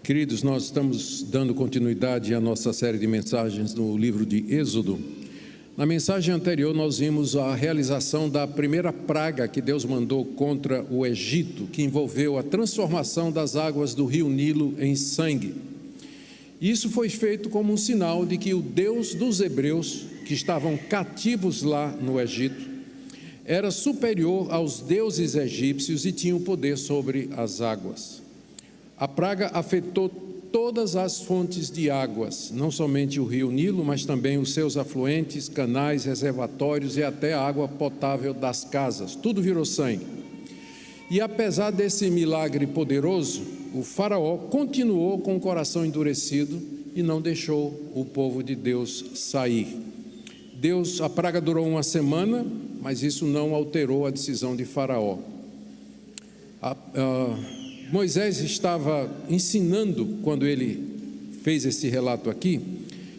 Queridos, nós estamos dando continuidade à nossa série de mensagens no livro de Êxodo. Na mensagem anterior, nós vimos a realização da primeira praga que Deus mandou contra o Egito, que envolveu a transformação das águas do rio Nilo em sangue. Isso foi feito como um sinal de que o Deus dos hebreus, que estavam cativos lá no Egito, era superior aos deuses egípcios e tinha o poder sobre as águas. A praga afetou todas as fontes de águas, não somente o rio Nilo, mas também os seus afluentes, canais, reservatórios e até a água potável das casas. Tudo virou sangue. E apesar desse milagre poderoso, o faraó continuou com o coração endurecido e não deixou o povo de Deus sair. A praga durou uma semana, mas isso não alterou a decisão de faraó. Moisés estava ensinando, quando ele fez esse relato aqui,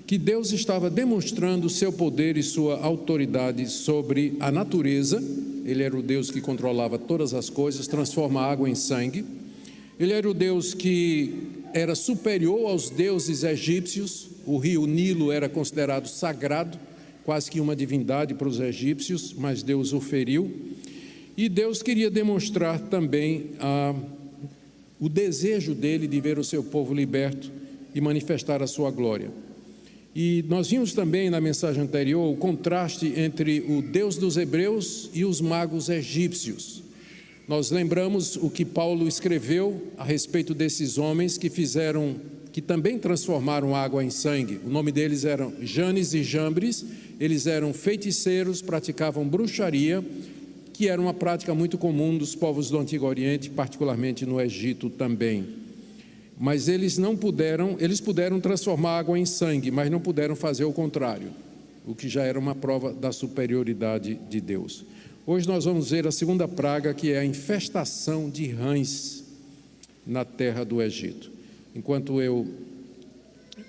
que Deus estava demonstrando o seu poder e sua autoridade sobre a natureza. Ele era o Deus que controlava todas as coisas, transforma a água em sangue. Ele era o Deus que era superior aos deuses egípcios. O rio Nilo era considerado sagrado, quase que uma divindade para os egípcios, mas Deus o feriu. E Deus queria demonstrar também o desejo dele de ver o seu povo liberto e manifestar a sua glória. E nós vimos também na mensagem anterior o contraste entre o Deus dos hebreus e os magos egípcios. Nós lembramos o que Paulo escreveu a respeito desses homens que também transformaram água em sangue. O nome deles eram Janes e Jambres. Eles eram feiticeiros, praticavam bruxaria, que era uma prática muito comum dos povos do Antigo Oriente, particularmente no Egito também. Mas eles puderam transformar água em sangue, mas não puderam fazer o contrário, o que já era uma prova da superioridade de Deus. Hoje nós vamos ver a segunda praga, que é a infestação de rãs na terra do Egito. Enquanto eu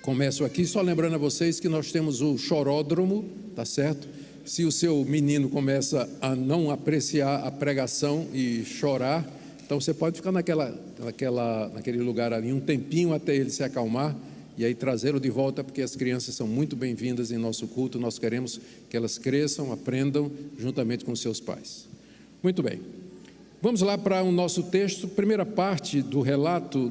começo aqui, só lembrando a vocês que nós temos o choródromo, tá certo? Se o seu menino começa a não apreciar a pregação e chorar, então você pode ficar naquele lugar ali um tempinho até ele se acalmar e aí trazê-lo de volta, porque as crianças são muito bem-vindas em nosso culto. Nós queremos que elas cresçam, aprendam juntamente com seus pais. Muito bem. Vamos lá para o nosso texto. Primeira parte do relato,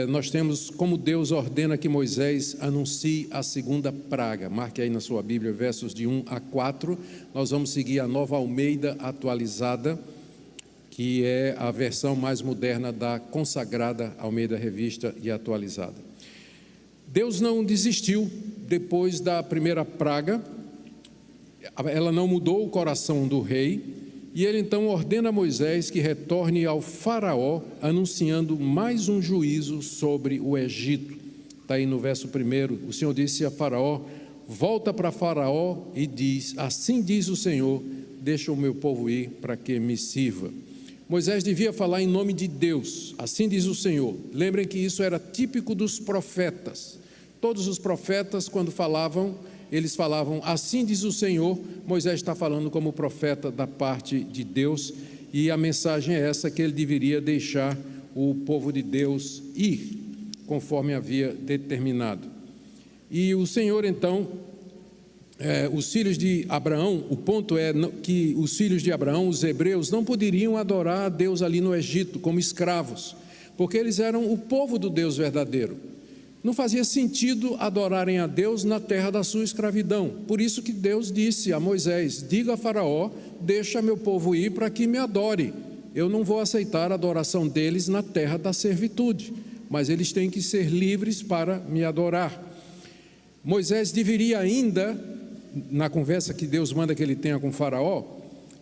nós temos como Deus ordena que Moisés anuncie a segunda praga. Marque aí na sua Bíblia, versos de 1 a 4. Nós vamos seguir a Nova Almeida atualizada, que é a versão mais moderna da consagrada Almeida Revista e atualizada. Deus não desistiu depois da primeira praga. Ela não mudou o coração do rei. E ele então ordena a Moisés que retorne ao faraó, anunciando mais um juízo sobre o Egito. Está aí no verso 1, o Senhor disse a faraó: volta para faraó e diz, assim diz o Senhor, deixa o meu povo ir para que me sirva. Moisés devia falar em nome de Deus, assim diz o Senhor. Lembrem que isso era típico dos profetas. Todos os profetas, quando falavam, eles falavam, assim diz o Senhor. Moisés está falando como profeta da parte de Deus, e a mensagem é essa, que ele deveria deixar o povo de Deus ir, conforme havia determinado. E o Senhor então, os filhos de Abraão, o ponto é que os filhos de Abraão, os hebreus, não poderiam adorar a Deus ali no Egito como escravos, porque eles eram o povo do Deus verdadeiro. Não fazia sentido adorarem a Deus na terra da sua escravidão. Por isso que Deus disse a Moisés, diga a faraó, deixa meu povo ir para que me adore. Eu não vou aceitar a adoração deles na terra da servitude, mas eles têm que ser livres para me adorar. Moisés deveria ainda, na conversa que Deus manda que ele tenha com faraó,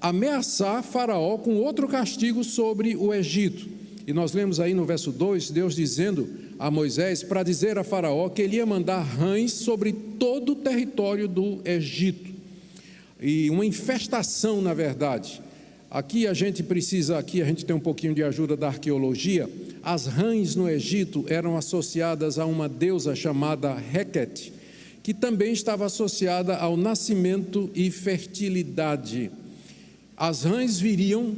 ameaçar faraó com outro castigo sobre o Egito. E nós lemos aí no verso 2, Deus dizendo a Moisés para dizer a faraó que ele ia mandar rãs sobre todo o território do Egito. E uma infestação, na verdade. Aqui a gente tem um pouquinho de ajuda da arqueologia. As rãs no Egito eram associadas a uma deusa chamada Heket, que também estava associada ao nascimento e fertilidade. As rãs viriam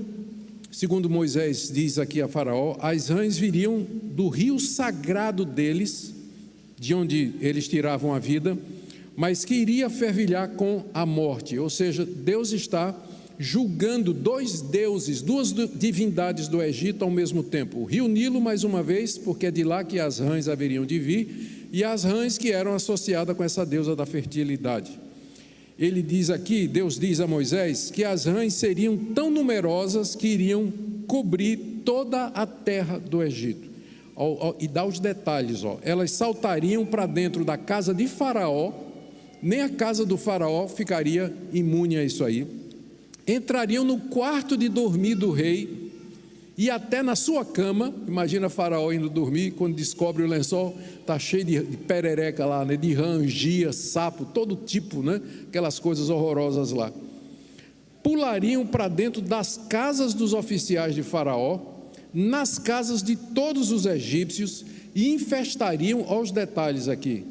segundo Moisés diz aqui a Faraó, as rãs viriam do rio sagrado deles, de onde eles tiravam a vida, mas que iria fervilhar com a morte. Ou seja, Deus está julgando dois deuses, duas divindades do Egito ao mesmo tempo. O rio Nilo, mais uma vez, porque é de lá que as rãs haveriam de vir, e as rãs que eram associadas com essa deusa da fertilidade. Ele diz aqui, Deus diz a Moisés, que as rãs seriam tão numerosas que iriam cobrir toda a terra do Egito. E dá os detalhes, elas saltariam para dentro da casa de Faraó, nem a casa do Faraó ficaria imune a isso aí, entrariam no quarto de dormir do rei, e até na sua cama. Imagina Faraó indo dormir, quando descobre o lençol, está cheio de perereca lá, né? De rã, gia, sapo, todo tipo, né? Aquelas coisas horrorosas lá. Pulariam para dentro das casas dos oficiais de Faraó, nas casas de todos os egípcios, e infestariam, olha os detalhes aqui,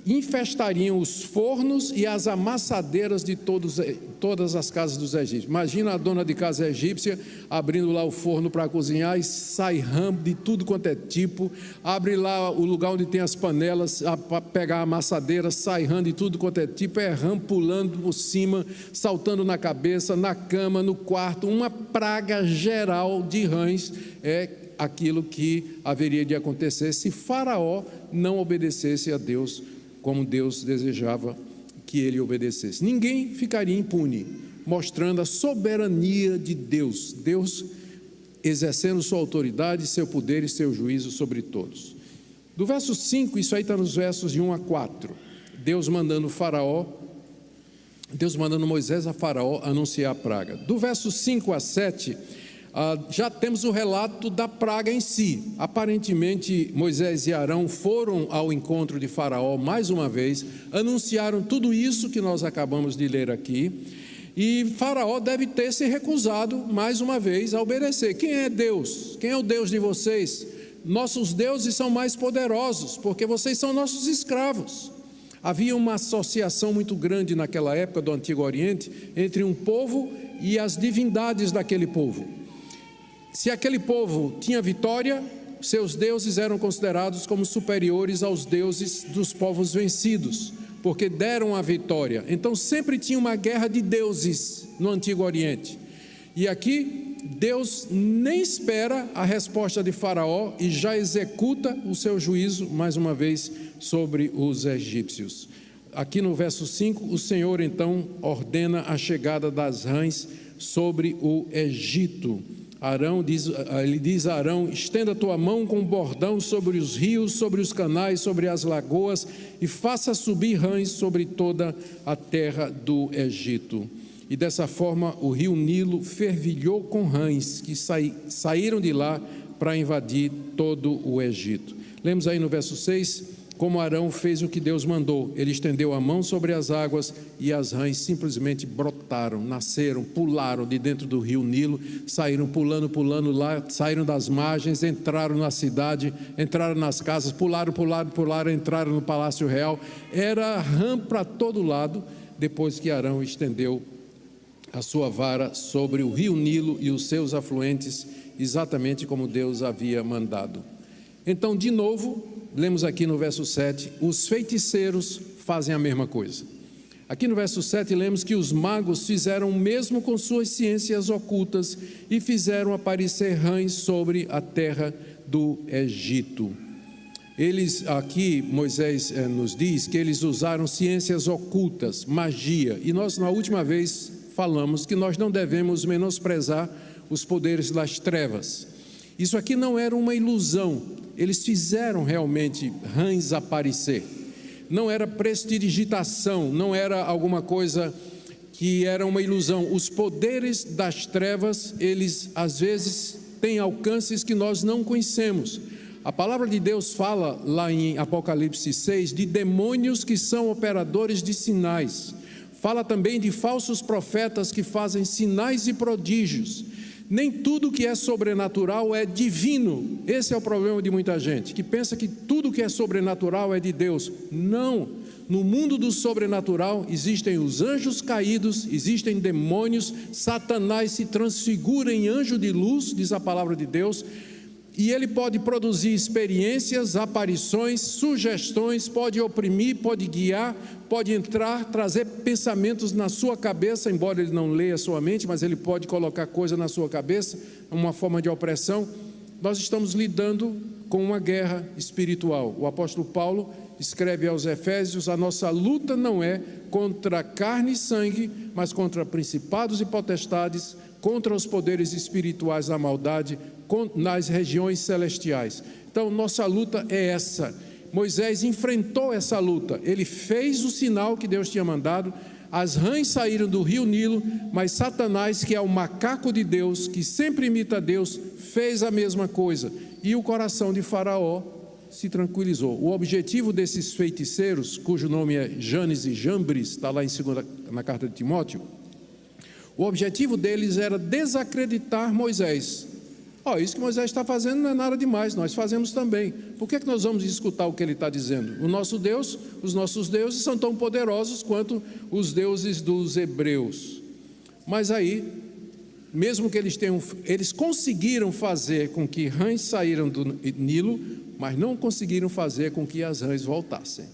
infestariam os fornos e as amassadeiras de todas as casas dos egípcios. Imagina a dona de casa egípcia abrindo lá o forno para cozinhar e sai rã de tudo quanto é tipo, abre lá o lugar onde tem as panelas para pegar a amassadeira, sai rã de tudo quanto é tipo, é rã pulando por cima, saltando na cabeça, na cama, no quarto, uma praga geral de rãs. É aquilo que haveria de acontecer se Faraó não obedecesse a Deus como Deus desejava que ele obedecesse. Ninguém ficaria impune, mostrando a soberania de Deus, Deus exercendo sua autoridade, seu poder e seu juízo sobre todos. Do verso 5, isso aí está nos versos de 1 a 4, Deus mandando Moisés a Faraó anunciar a praga. Do verso 5 a 7, já temos o relato da praga em si. Aparentemente Moisés e Arão foram ao encontro de Faraó mais uma vez, anunciaram tudo isso que nós acabamos de ler aqui, e Faraó deve ter se recusado mais uma vez a obedecer. Quem é Deus? Quem é o Deus de vocês? Nossos deuses são mais poderosos, porque vocês são nossos escravos. Havia uma associação muito grande naquela época do Antigo Oriente entre um povo e as divindades daquele povo. Se aquele povo tinha vitória, seus deuses eram considerados como superiores aos deuses dos povos vencidos, porque deram a vitória. Então sempre tinha uma guerra de deuses no Antigo Oriente. E aqui Deus nem espera a resposta de Faraó e já executa o seu juízo mais uma vez sobre os egípcios. Aqui no verso 5, o Senhor então ordena a chegada das rãs sobre o Egito. Ele diz a Arão: estenda a tua mão com bordão sobre os rios, sobre os canais, sobre as lagoas, e faça subir rãs sobre toda a terra do Egito. E dessa forma o rio Nilo fervilhou com rãs que saíram de lá para invadir todo o Egito. Lemos aí no verso 6, como Arão fez o que Deus mandou. Ele estendeu a mão sobre as águas e as rãs simplesmente brotaram, nasceram, pularam de dentro do rio Nilo, saíram pulando lá, saíram das margens, entraram na cidade, entraram nas casas, pularam, entraram no palácio real. Era rã para todo lado, depois que Arão estendeu a sua vara sobre o rio Nilo e os seus afluentes, exatamente como Deus havia mandado. Então, de novo, lemos aqui no verso 7, os feiticeiros fazem a mesma coisa. Aqui no verso 7 lemos que os magos fizeram o mesmo com suas ciências ocultas e fizeram aparecer rãs sobre a terra do Egito. Aqui Moisés nos diz que eles usaram ciências ocultas, magia, e nós na última vez falamos que nós não devemos menosprezar os poderes das trevas. Isso aqui não era uma ilusão, eles fizeram realmente rãs aparecer. Não era prestidigitação, não era alguma coisa que era uma ilusão. Os poderes das trevas, eles às vezes têm alcances que nós não conhecemos. A palavra de Deus fala lá em Apocalipse 6 de demônios que são operadores de sinais. Fala também de falsos profetas que fazem sinais e prodígios. Nem tudo que é sobrenatural é divino. Esse é o problema de muita gente, que pensa que tudo que é sobrenatural é de Deus. Não No mundo do sobrenatural existem os anjos caídos, existem demônios, Satanás se transfigura em anjo de luz, diz a palavra de Deus, e ele pode produzir experiências, aparições, sugestões, pode oprimir, pode guiar, pode entrar, trazer pensamentos na sua cabeça, embora ele não leia a sua mente, mas ele pode colocar coisa na sua cabeça, uma forma de opressão. Nós estamos lidando com uma guerra espiritual. O apóstolo Paulo escreve aos Efésios: a nossa luta não é contra carne e sangue, mas contra principados e potestades, contra os poderes espirituais da maldade, nas regiões celestiais. Então, nossa luta é essa. Moisés enfrentou essa luta, ele fez o sinal que Deus tinha mandado, as rãs saíram do rio Nilo, mas Satanás, que é o macaco de Deus, que sempre imita Deus, fez a mesma coisa, e o coração de Faraó se tranquilizou. O objetivo desses feiticeiros, cujo nome é Janes e Jambres, está lá na carta de Timóteo, o objetivo deles era desacreditar Moisés. Isso que Moisés está fazendo não é nada demais, nós fazemos também. Por que nós vamos escutar o que ele está dizendo? O nosso Deus, os nossos deuses são tão poderosos quanto os deuses dos hebreus. Mas aí, mesmo que eles conseguiram fazer com que rãs saíram do Nilo, mas não conseguiram fazer com que as rãs voltassem.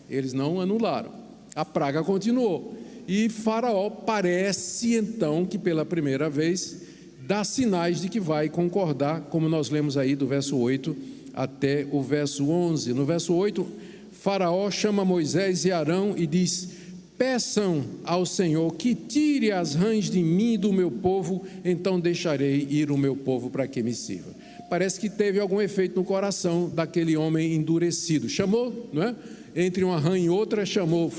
Eles não anularam, a praga continuou. E Faraó parece então que pela primeira vez dá sinais de que vai concordar, como nós lemos aí do verso 8 até o verso 11. No verso 8, Faraó chama Moisés e Arão e diz: peçam ao Senhor que tire as rãs de mim e do meu povo, então deixarei ir o meu povo para que me sirva. Parece que teve algum efeito no coração daquele homem endurecido. Chamou, não é? Entre uma rã e outra, chamou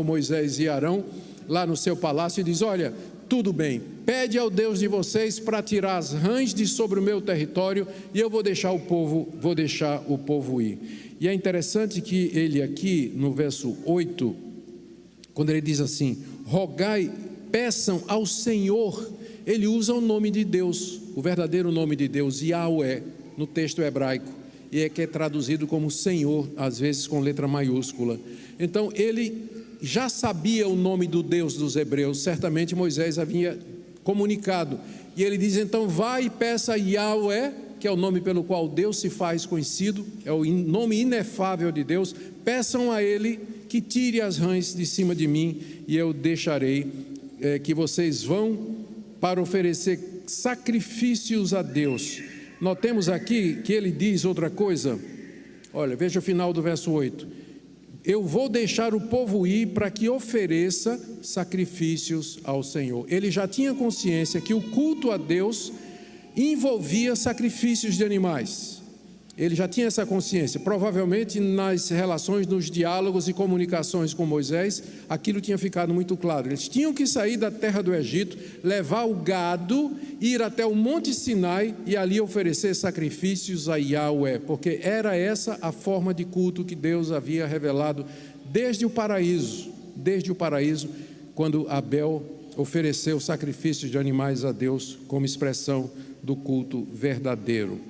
Moisés e Arão lá no seu palácio e diz: olha, tudo bem, pede ao Deus de vocês para tirar as rãs de sobre o meu território e eu vou deixar o povo ir. E é interessante que ele aqui no verso 8, quando ele diz assim: rogai, peçam ao Senhor, ele usa o nome de Deus, o verdadeiro nome de Deus, Yahweh, no texto hebraico, e que é traduzido como Senhor, às vezes com letra maiúscula. Então ele já sabia o nome do Deus dos hebreus, certamente Moisés havia comunicado, e ele diz: então vai e peça a Yahweh, que é o nome pelo qual Deus se faz conhecido, é o nome inefável de Deus, peçam a ele que tire as rãs de cima de mim, e eu deixarei que vocês vão para oferecer sacrifícios a Deus. Notemos aqui que ele diz outra coisa, olha, veja o final do verso 8: eu vou deixar o povo ir para que ofereça sacrifícios ao Senhor. Ele já tinha consciência que o culto a Deus envolvia sacrifícios de animais. Ele já tinha essa consciência. Provavelmente nas relações, nos diálogos e comunicações com Moisés, aquilo tinha ficado muito claro. Eles tinham que sair da terra do Egito, levar o gado, ir até o Monte Sinai e ali oferecer sacrifícios a Yahweh, porque era essa a forma de culto que Deus havia revelado desde o paraíso, quando Abel ofereceu sacrifícios de animais a Deus como expressão do culto verdadeiro.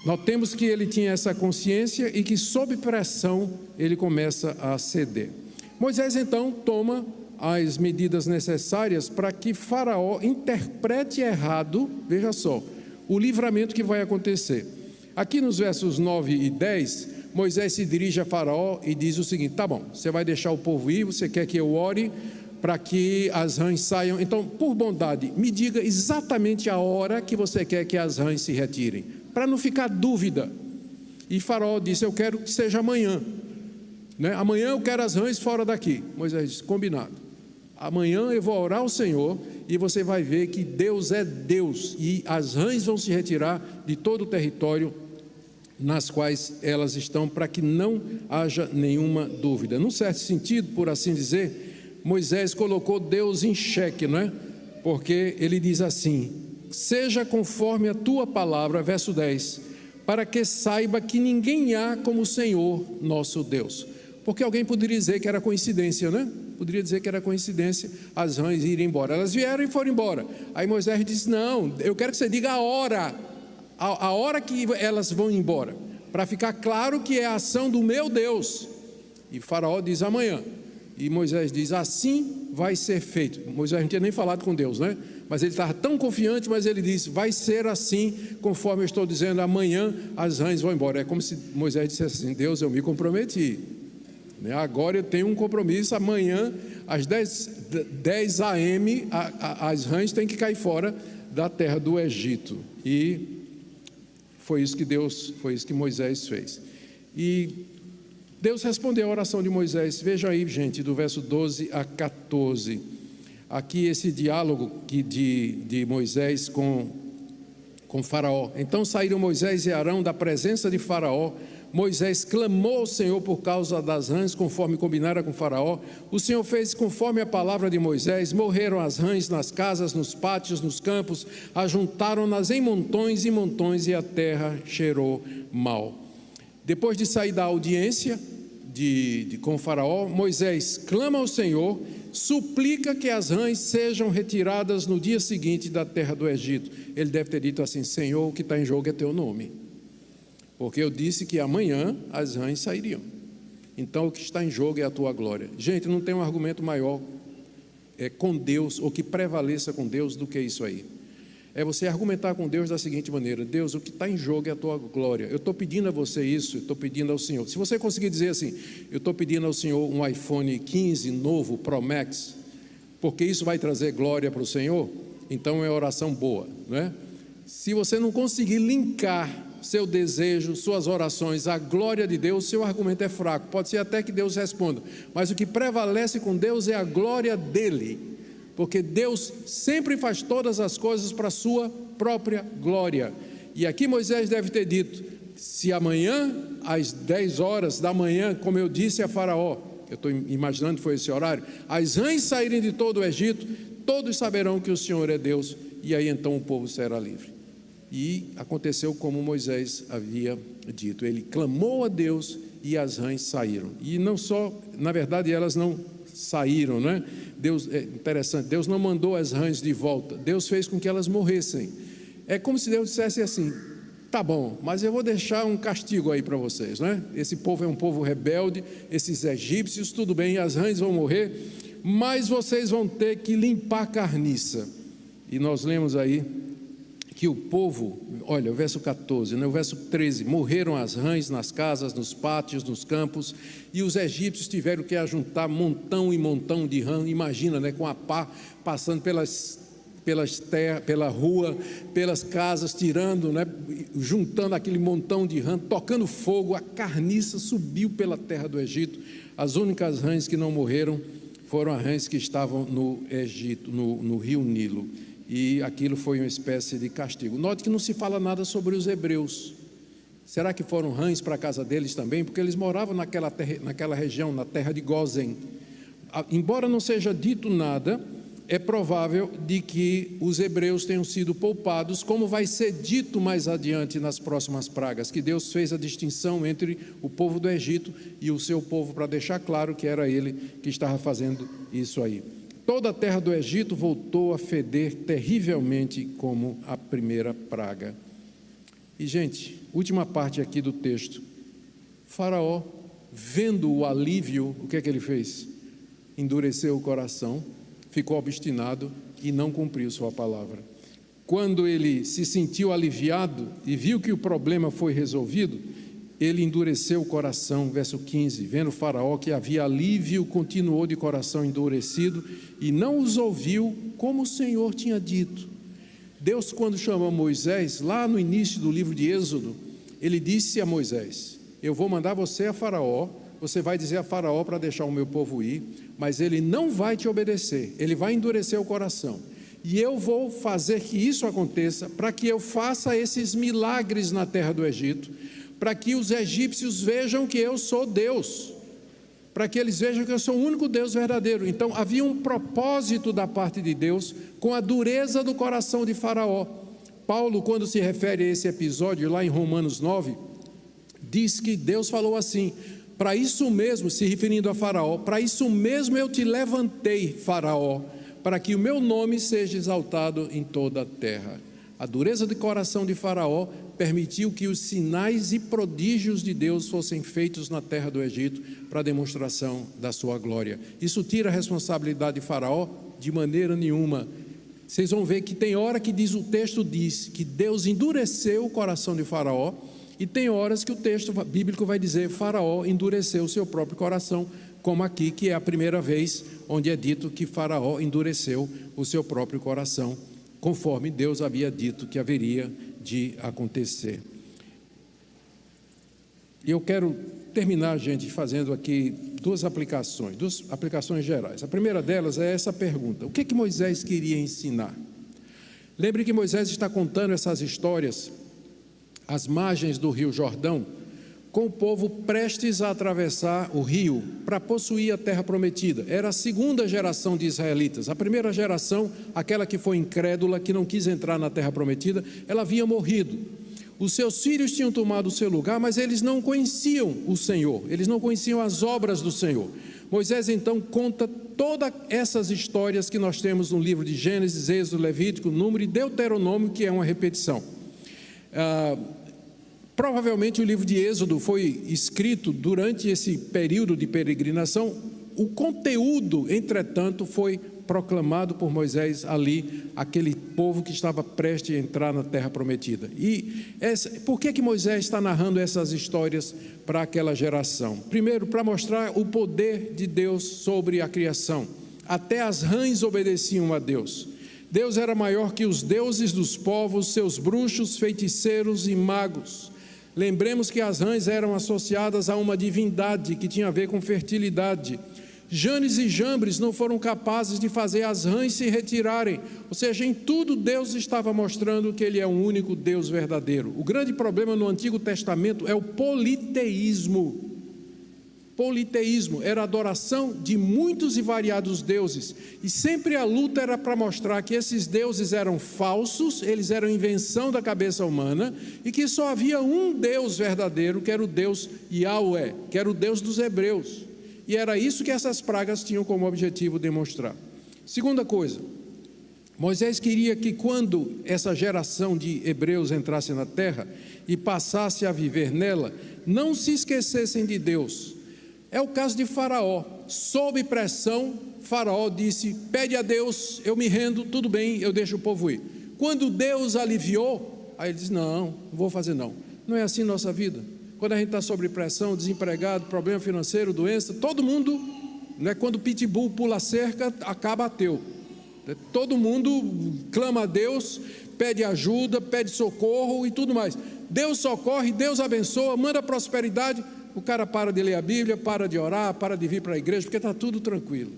Notemos que ele tinha essa consciência e que sob pressão ele começa a ceder. Moisés então toma as medidas necessárias para que Faraó interprete errado, veja só, o livramento que vai acontecer. Aqui nos versos 9 e 10, Moisés se dirige a Faraó e diz o seguinte: tá bom, você vai deixar o povo ir, você quer que eu ore para que as rãs saiam, então por bondade, me diga exatamente a hora que você quer que as rãs se retirem, para não ficar dúvida. E Faraó disse: eu quero que seja amanhã, né? Amanhã eu quero as rãs fora daqui. Moisés disse: combinado, amanhã eu vou orar ao Senhor e você vai ver que Deus é Deus, e as rãs vão se retirar de todo o território nas quais elas estão, para que não haja nenhuma dúvida. Num certo sentido, por assim dizer, Moisés colocou Deus em xeque, não é? Porque ele diz assim: seja conforme a tua palavra, verso 10, para que saiba que ninguém há como o Senhor nosso Deus. Porque alguém poderia dizer que era coincidência, né? Poderia dizer que era coincidência as rãs irem embora. Elas vieram e foram embora. Aí Moisés disse: não, eu quero que você diga a hora que elas vão embora, para ficar claro que é a ação do meu Deus. E Faraó diz amanhã. E Moisés diz, assim vai ser feito. Moisés não tinha nem falado com Deus, né? Mas ele estava tão confiante, mas ele disse, vai ser assim, conforme eu estou dizendo, amanhã as rãs vão embora. É como se Moisés dissesse assim, Deus, eu me comprometi. Agora eu tenho um compromisso, amanhã às 10 a.m. as rãs têm que cair fora da terra do Egito. E foi isso que Moisés fez. E Deus respondeu a oração de Moisés. Veja aí, gente, do verso 12 a 14. Aqui esse diálogo de Moisés com Faraó. Então saíram Moisés e Arão da presença de Faraó. Moisés clamou ao Senhor por causa das rãs, conforme combinara com Faraó. O Senhor fez conforme a palavra de Moisés. Morreram as rãs nas casas, nos pátios, nos campos. Ajuntaram-nas em montões e montões, e a terra cheirou mal. Depois de sair da audiência com Faraó, Moisés clama ao Senhor, suplica que as rãs sejam retiradas no dia seguinte da terra do Egito. Ele deve ter dito assim, Senhor, o que está em jogo é teu nome, porque eu disse que amanhã as rãs sairiam. Então o que está em jogo é a tua glória. Gente, não tem um argumento maior com Deus, ou que prevaleça com Deus do que isso aí. É você argumentar com Deus da seguinte maneira, Deus, o que está em jogo é a tua glória. Eu estou pedindo a você isso, eu estou pedindo ao Senhor. Se você conseguir dizer assim, eu estou pedindo ao Senhor um iPhone 15 novo, Pro Max, porque isso vai trazer glória para o Senhor, então é oração boa, não é? Se você não conseguir linkar seu desejo, suas orações à glória de Deus, seu argumento é fraco. Pode ser até que Deus responda, mas o que prevalece com Deus é a glória dele. Porque Deus sempre faz todas as coisas para a sua própria glória. E aqui Moisés deve ter dito, se amanhã, às 10 horas da manhã, como eu disse a Faraó, eu estou imaginando que foi esse horário, as rãs saírem de todo o Egito, todos saberão que o Senhor é Deus, e aí então o povo será livre. E aconteceu como Moisés havia dito, ele clamou a Deus e as rãs saíram. E não só, na verdade elas não saíram, não é? Deus, é interessante, Deus não mandou as rãs de volta, Deus fez com que elas morressem. É como se Deus dissesse assim, tá bom, mas eu vou deixar um castigo aí para vocês, não é? Esse povo é um povo rebelde, esses egípcios, tudo bem, as rãs vão morrer, mas vocês vão ter que limpar a carniça. E nós lemos aí que o povo, olha, o verso 14, né, o verso 13, morreram as rãs nas casas, nos pátios, nos campos, e os egípcios tiveram que ajuntar montão e montão de rã, imagina, né, com a pá, passando pela rua, pelas casas, tirando, né, juntando aquele montão de rã, tocando fogo, a carniça subiu pela terra do Egito. As únicas rãs que não morreram foram as rãs que estavam no Egito, no rio Nilo. E aquilo foi uma espécie de castigo. Note que não se fala nada sobre os hebreus. Será que foram rãs para a casa deles também? Porque eles moravam naquela região, na terra de Gósen. Embora não seja dito nada, é provável de que os hebreus tenham sido poupados, como vai ser dito mais adiante nas próximas pragas, que Deus fez a distinção entre o povo do Egito e o seu povo, para deixar claro que era ele que estava fazendo isso aí. Toda a terra do Egito voltou a feder terrivelmente como a primeira praga. E, gente, última parte aqui do texto. Faraó, vendo o alívio, o que é que ele fez? Endureceu o coração, ficou obstinado e não cumpriu sua palavra. Quando ele se sentiu aliviado e viu que o problema foi resolvido, ele endureceu o coração, verso 15, vendo Faraó que havia alívio, continuou de coração endurecido e não os ouviu como o Senhor tinha dito. Deus, quando chamou Moisés, lá no início do livro de Êxodo, ele disse a Moisés, eu vou mandar você a Faraó, você vai dizer a Faraó para deixar o meu povo ir, mas ele não vai te obedecer, ele vai endurecer o coração. E eu vou fazer que isso aconteça, para que eu faça esses milagres na terra do Egito, para que os egípcios vejam que eu sou Deus, para que eles vejam que eu sou o único Deus verdadeiro. Então havia um propósito da parte de Deus com a dureza do coração de Faraó. Paulo, quando se refere a esse episódio lá em Romanos 9, diz que Deus falou assim, para isso mesmo, se referindo a Faraó, para isso mesmo eu te levantei, Faraó, para que o meu nome seja exaltado em toda a terra. A dureza de coração de Faraó permitiu que os sinais e prodígios de Deus fossem feitos na terra do Egito para demonstração da sua glória. Isso tira a responsabilidade de Faraó? De maneira nenhuma. Vocês vão ver que tem hora que o texto diz que Deus endureceu o coração de Faraó, e tem horas que o texto bíblico vai dizer Faraó endureceu o seu próprio coração, como aqui, que é a primeira vez onde é dito que Faraó endureceu o seu próprio coração, conforme Deus havia dito que haveria de acontecer. E eu quero terminar, gente, fazendo aqui duas aplicações gerais. A primeira delas é essa pergunta: o que Moisés queria ensinar? Lembre que Moisés está contando essas histórias às margens do rio Jordão, com o povo prestes a atravessar o rio para possuir a terra prometida. Era a segunda geração de israelitas. A primeira geração, aquela que foi incrédula, que não quis entrar na terra prometida, ela havia morrido. Os seus filhos tinham tomado o seu lugar, mas eles não conheciam o Senhor, eles não conheciam as obras do Senhor. Moisés então conta todas essas histórias que nós temos no livro de Gênesis, Êxodo, Levítico, Número e Deuteronômio, que é uma repetição. Provavelmente o livro de Êxodo foi escrito durante esse período de peregrinação. O conteúdo, entretanto, foi proclamado por Moisés ali, aquele povo que estava prestes a entrar na terra prometida. Por que Moisés está narrando essas histórias para aquela geração? Primeiro, para mostrar o poder de Deus sobre a criação. Até as rãs obedeciam a Deus. Deus era maior que os deuses dos povos, seus bruxos, feiticeiros e magos. Lembremos que as rãs eram associadas a uma divindade que tinha a ver com fertilidade. Janes e Jambres não foram capazes de fazer as rãs se retirarem. Ou seja, em tudo Deus estava mostrando que Ele é o único Deus verdadeiro. O grande problema no Antigo Testamento é o politeísmo. Politeísmo era a adoração de muitos e variados deuses. E sempre a luta era para mostrar que esses deuses eram falsos, eles eram invenção da cabeça humana, e que só havia um Deus verdadeiro, que era o Deus Yahweh, que era o Deus dos hebreus. E era isso que essas pragas tinham como objetivo demonstrar. Segunda coisa, Moisés queria que quando essa geração de hebreus entrasse na terra e passasse a viver nela, não se esquecessem de Deus. É o caso de Faraó. Sob pressão, Faraó disse: pede a Deus, eu me rendo, tudo bem, eu deixo o povo ir. Quando Deus aliviou, aí ele diz: não vou fazer não. Não é assim nossa vida. Quando a gente está sob pressão, desempregado, problema financeiro, doença, todo mundo, né, quando o pitbull pula a cerca, acaba ateu. Todo mundo clama a Deus, pede ajuda, pede socorro e tudo mais. Deus socorre, Deus abençoa, manda prosperidade. O cara para de ler a Bíblia, para de orar, para de vir para a igreja, porque está tudo tranquilo.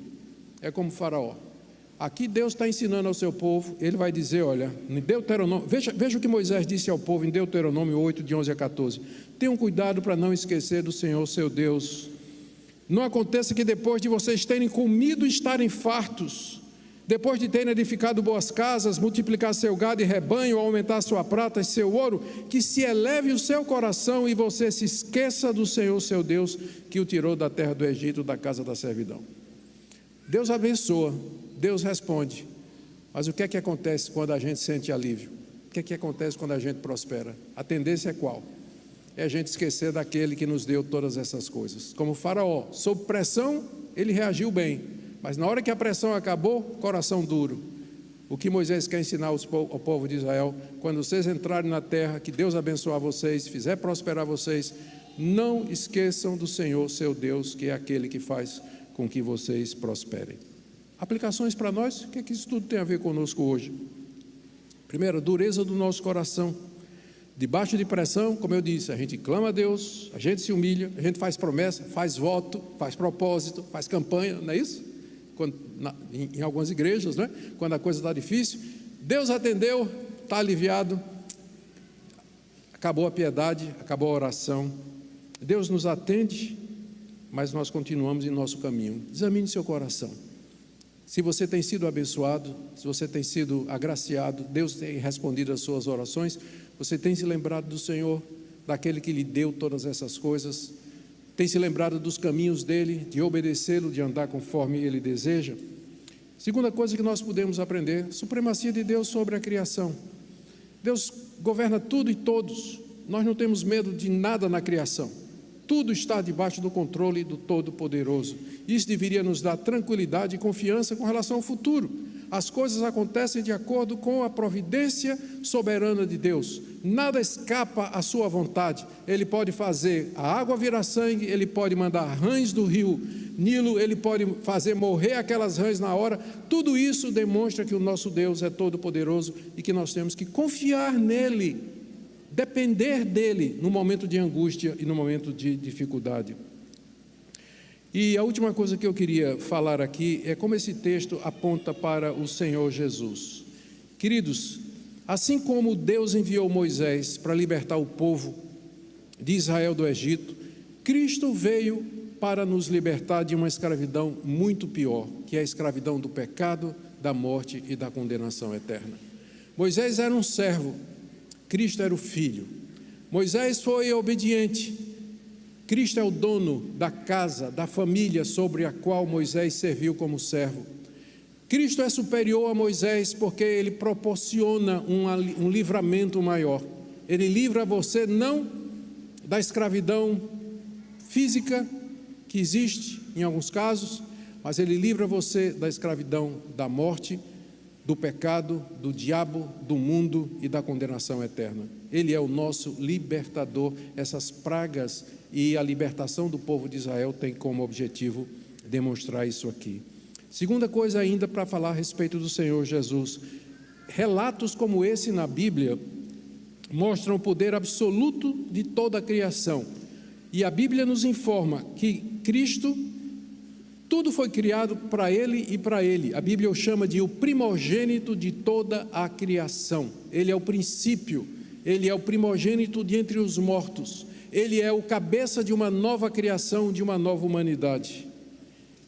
É como Faraó. Aqui Deus está ensinando ao seu povo. Ele vai dizer, olha, em Deuteronômio, veja o que Moisés disse ao povo em Deuteronômio 8, de 11 a 14. Tenham cuidado para não esquecer do Senhor, seu Deus. Não aconteça que depois de vocês terem comido e estarem fartos, depois de terem edificado boas casas, multiplicar seu gado e rebanho, aumentar sua prata e seu ouro, que se eleve o seu coração e você se esqueça do Senhor, seu Deus, que o tirou da terra do Egito, da casa da servidão. Deus abençoa, Deus responde, mas o que é que acontece quando a gente sente alívio? O que é que acontece quando a gente prospera? A tendência é qual? É a gente esquecer daquele que nos deu todas essas coisas. Como Faraó, sob pressão, ele reagiu bem, mas na hora que a pressão acabou, coração duro. O que Moisés quer ensinar ao povo de Israel: quando vocês entrarem na terra, que Deus abençoar vocês, fizer prosperar vocês, não esqueçam do Senhor, seu Deus, que é aquele que faz com que vocês prosperem. Aplicações para nós? O que é que isso tudo tem a ver conosco hoje? Primeiro, dureza do nosso coração. Debaixo de pressão, como eu disse, a gente clama a Deus, a gente se humilha, a gente faz promessa, faz voto, faz propósito, faz campanha, não é isso? Em algumas igrejas, né? Quando a coisa está difícil, Deus atendeu, está aliviado, acabou a piedade, acabou a oração. Deus nos atende, mas nós continuamos em nosso caminho. Examine seu coração. Se você tem sido abençoado, se você tem sido agraciado, Deus tem respondido às suas orações, você tem se lembrado do Senhor, daquele que lhe deu todas essas coisas, tem se lembrado dos caminhos dele, de obedecê-lo, de andar conforme ele deseja. Segunda coisa que nós podemos aprender: supremacia de Deus sobre a criação. Deus governa tudo e todos. Nós não temos medo de nada na criação. Tudo está debaixo do controle do Todo-Poderoso. Isso deveria nos dar tranquilidade e confiança com relação ao futuro. As coisas acontecem de acordo com a providência soberana de Deus. Nada escapa à sua vontade. Ele pode fazer a água virar sangue, Ele pode mandar rãs do rio Nilo, Ele pode fazer morrer aquelas rãs na hora. Tudo isso demonstra que o nosso Deus é todo-poderoso e que nós temos que confiar nele, depender dele no momento de angústia e no momento de dificuldade. E a última coisa que eu queria falar aqui é como esse texto aponta para o Senhor Jesus. Queridos, assim como Deus enviou Moisés para libertar o povo de Israel do Egito, Cristo veio para nos libertar de uma escravidão muito pior, que é a escravidão do pecado, da morte e da condenação eterna. Moisés era um servo, Cristo era o filho. Moisés foi obediente. Cristo é o dono da casa, da família sobre a qual Moisés serviu como servo. Cristo é superior a Moisés porque ele proporciona um livramento maior. Ele livra você não da escravidão física que existe em alguns casos, mas ele livra você da escravidão da morte, do pecado, do diabo, do mundo e da condenação eterna. Ele é o nosso libertador. Essas pragas e a libertação do povo de Israel tem como objetivo demonstrar isso aqui. Segunda coisa ainda para falar a respeito do Senhor Jesus. Relatos como esse na Bíblia mostram o poder absoluto de toda a criação. E a Bíblia nos informa que Cristo, tudo foi criado para Ele e para Ele. A Bíblia o chama de o primogênito de toda a criação. Ele é o princípio, Ele é o primogênito de entre os mortos. Ele é o cabeça de uma nova criação, de uma nova humanidade.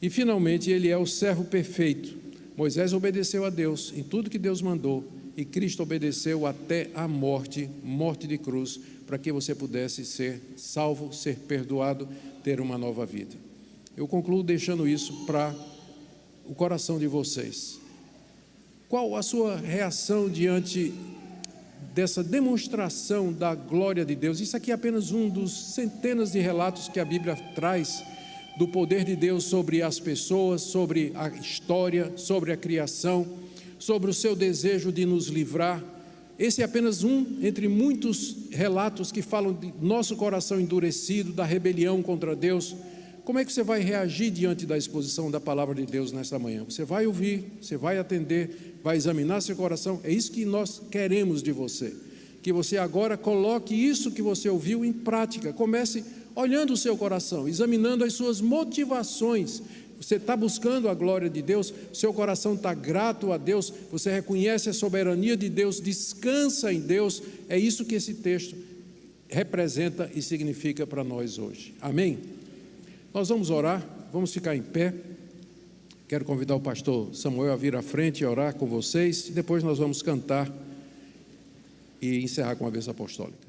E finalmente Ele é o servo perfeito. Moisés obedeceu a Deus em tudo que Deus mandou, e Cristo obedeceu até a morte de cruz, para que você pudesse ser salvo, ser perdoado, ter uma nova vida. Eu concluo deixando isso para o coração de vocês. Qual a sua reação diante dessa demonstração da glória de Deus? Isso aqui é apenas um dos centenas de relatos que a Bíblia traz do poder de Deus sobre as pessoas, sobre a história, sobre a criação, sobre o seu desejo de nos livrar. Esse é apenas um entre muitos relatos que falam de nosso coração endurecido, da rebelião contra Deus. Como é que você vai reagir diante da exposição da palavra de Deus nesta manhã? Você vai ouvir, você vai atender, vai examinar seu coração. É isso que nós queremos de você, que você agora coloque isso que você ouviu em prática. Comece olhando o seu coração, examinando as suas motivações. Você está buscando a glória de Deus, seu coração está grato a Deus, você reconhece a soberania de Deus, descansa em Deus. É isso que esse texto representa e significa para nós hoje. Amém? Nós vamos orar, vamos ficar em pé. Quero convidar o pastor Samuel a vir à frente e orar com vocês, e depois nós vamos cantar e encerrar com a bênção apostólica.